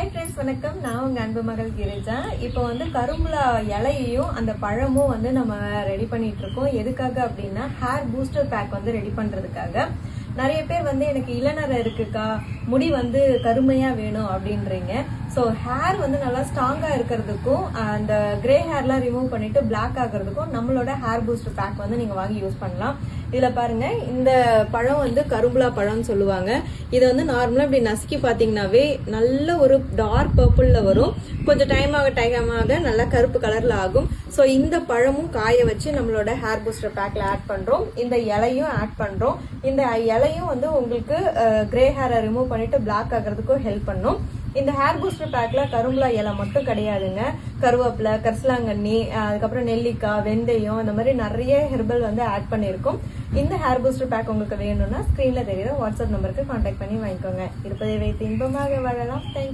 Hi friends, வணக்கம். நான் உங்க அன்பு மகள் கிரிஜா. இப்போ வந்து கரும்புலா இலையையும் அந்த பழமும் வந்து நம்ம ரெடி பண்ணிட்டு இருக்கோம். எதுக்காக அப்படின்னா ஹேர் பூஸ்டர் பேக் வந்து ரெடி பண்றதுக்காக. நிறைய பேர் வந்து எனக்கு இளநரை இருக்குக்கா, முடி வந்து கருமையா வேணும் அப்படின்றீங்க. ஸோ ஹேர் வந்து நல்லா ஸ்ட்ராங்கா இருக்கிறதுக்கும் அந்த கிரே ஹேர்லாம் ரிமூவ் பண்ணிட்டு பிளாக் ஆகிறதுக்கும் நம்மளோட ஹேர் பூஸ்டர் பேக் வந்து நீங்க வாங்கி யூஸ் பண்ணலாம். இதுல பாருங்க, இந்த பழம் வந்து கரும்புலா பழம்னு சொல்லுவாங்க. இதை வந்து நார்மலா இப்படி நசுக்கி பாத்தீங்கன்னாவே நல்ல ஒரு டார்க் பர்பிள்ல வரும். கொஞ்சம் டைம் ஆக நல்லா கருப்பு கலர்ல ஆகும். ஸோ இந்த பழமும் காய வச்சு நம்மளோட ஹேர் பூஸ்டர் பேக்ல ஆட் பண்றோம். இந்த இலையும் ஆட் பண்றோம். இந்த இலையும் வந்து உங்களுக்கு கிரே ஹேரை ரிமூவ் பண்ணிட்டு பிளாக் ஆகிறதுக்கும் ஹெல்ப் பண்ணும். இந்த ஹேர் பூஸ்டர் பேக்ல கரும்புலா இலை மட்டும் கிடையாதுங்க. கருவேப்பிலை, கரிசலாங்கண்ணி, அதுக்கப்புறம் நெல்லிக்காய், வெந்தயம், இந்த மாதிரி நிறைய ஹெர்பல் வந்து ஆட் பண்ணியிருக்கோம். இந்த ஹேர் பூஸ்டர் பேக் உங்களுக்கு வேணும்னா ஸ்கிரீன்ல தெரியுற வாட்ஸ்அப் நம்பருக்கு கான்டாக்ட் பண்ணி வாங்கிக்கோங்க. இருப்பதை வைத்து இன்பமாக வாழலாம். தேங்க்யூ.